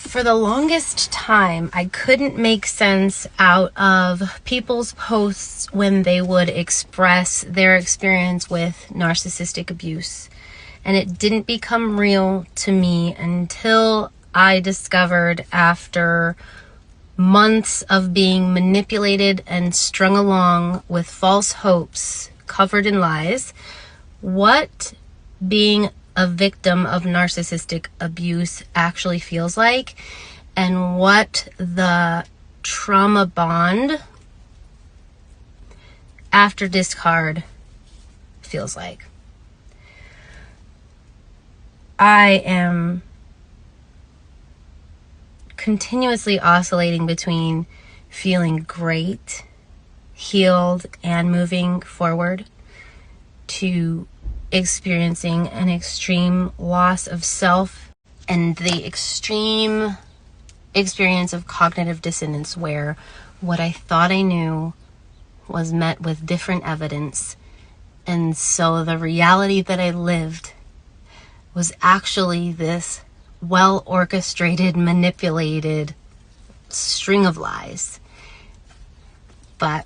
For the longest time, I couldn't make sense out of people's posts when they would express their experience with narcissistic abuse. And it didn't become real to me until I discovered, after months of being manipulated and strung along with false hopes covered in lies, what being a victim of narcissistic abuse actually feels like, and what the trauma bond after discard feels like. I am continuously oscillating between feeling great, healed, and moving forward, to experiencing an extreme loss of self and the extreme experience of cognitive dissonance, where what I thought I knew was met with different evidence, and so the reality that I lived was actually this well-orchestrated, manipulated string of lies. But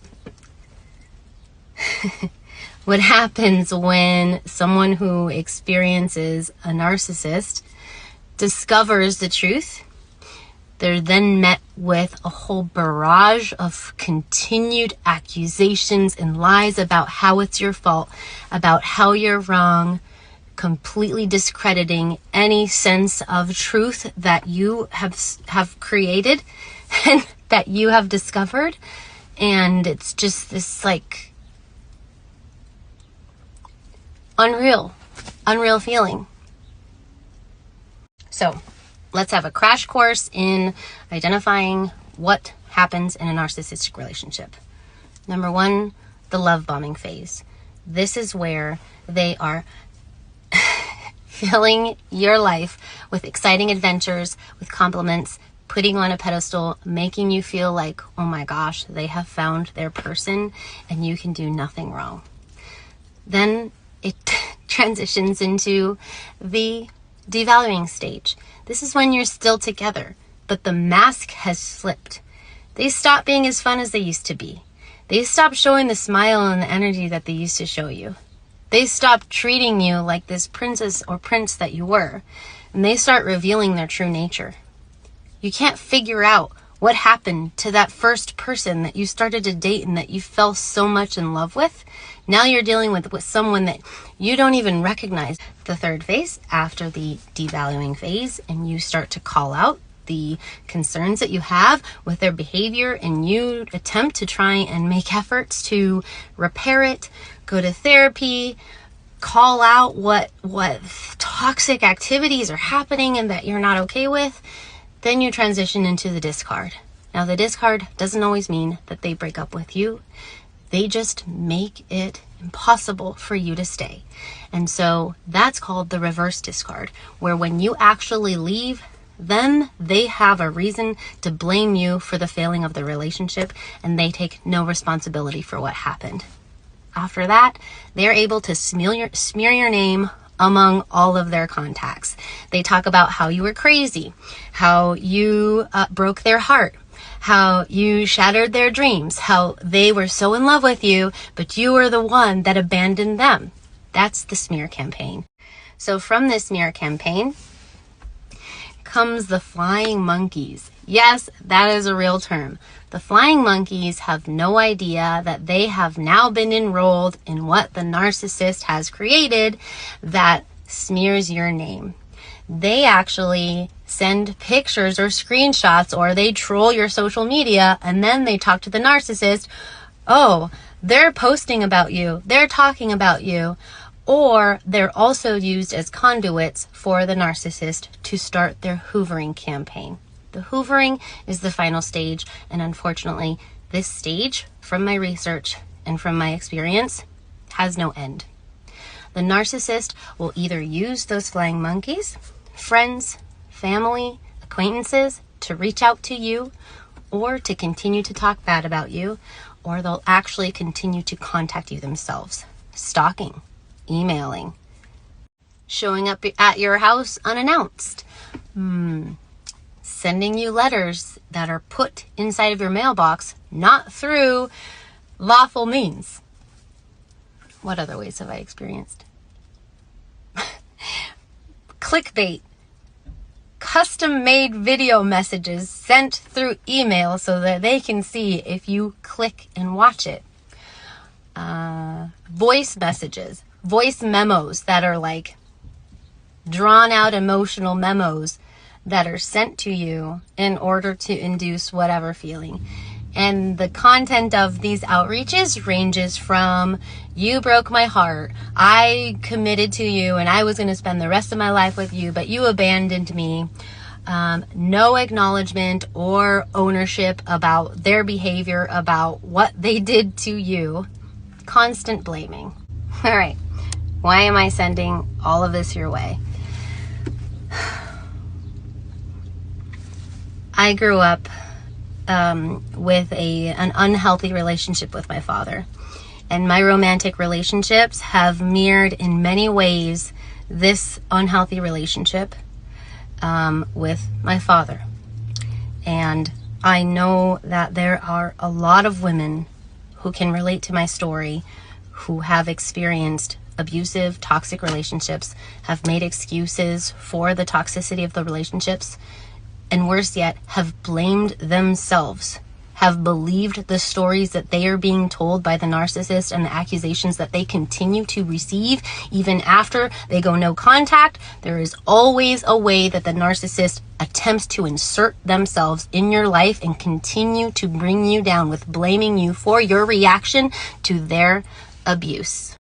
what happens when someone who experiences a narcissist discovers the truth, they're then met with a whole barrage of continued accusations and lies about how it's your fault, about how you're wrong, completely discrediting any sense of truth that you have created and that you have discovered. And it's just this like unreal feeling. So let's have a crash course in identifying what happens in a narcissistic relationship. Number one, the love bombing phase. This is where they are filling your life with exciting adventures, with compliments, putting you on a pedestal, making you feel like, oh my gosh, they have found their person and you can do nothing wrong. Then it transitions into the devaluing stage. This is when you're still together, but the mask has slipped. They stop being as fun as they used to be. They stop showing the smile and the energy that they used to show you. They stop treating you like this princess or prince that you were, and they start revealing their true nature. You can't figure out what happened to that first person that you started to date and that you fell so much in love with. Now you're dealing with someone that you don't even recognize. The third phase, after the devaluing phase, and you start to call out the concerns that you have with their behavior, and you attempt to try and make efforts to repair it, go to therapy, call out what toxic activities are happening and that you're not okay with. Then you transition into the discard. Now, the discard doesn't always mean that they break up with you. They just make it impossible for you to stay. And so that's called the reverse discard, where when you actually leave, then they have a reason to blame you for the failing of the relationship, and they take no responsibility for what happened. After that, they're able to smear your name among all of their contacts. They talk about how you were crazy, how you broke their heart, how you shattered their dreams, how they were so in love with you, but you were the one that abandoned them. That's the smear campaign. So from this smear campaign comes the flying monkeys. Yes, that is a real term. The flying monkeys have no idea that they have now been enrolled in what the narcissist has created that smears your name. They actually send pictures or screenshots, or they troll your social media, and then they talk to the narcissist. Oh, they're posting about you, they're talking about you. Or they're also used as conduits for the narcissist to start their hoovering campaign. The hoovering is the final stage, and unfortunately, this stage, from my research and from my experience, has no end. The narcissist will either use those flying monkeys, friends, family, acquaintances, to reach out to you, or to continue to talk bad about you, or they'll actually continue to contact you themselves, stalking, emailing, showing up at your house unannounced, sending you letters that are put inside of your mailbox, not through lawful means. What other ways have I experienced? Clickbait. Custom-made video messages sent through email so that they can see if you click and watch it. Voice messages, voice memos that are like drawn out emotional memos that are sent to you in order to induce whatever feeling. And the content of these outreaches ranges from, you broke my heart, I committed to you and I was going to spend the rest of my life with you, but you abandoned me. No acknowledgement or ownership about their behavior, about what they did to you. Constant blaming. All right. Why am I sending all of this your way? I grew up with an unhealthy relationship with my father. And my romantic relationships have mirrored in many ways this unhealthy relationship with my father. And I know that there are a lot of women who can relate to my story, who have experienced abusive, toxic relationships, have made excuses for the toxicity of the relationships, and worse yet, have blamed themselves, have believed the stories that they are being told by the narcissist and the accusations that they continue to receive even after they go no contact. There is always a way that the narcissist attempts to insert themselves in your life and continue to bring you down with blaming you for your reaction to their abuse.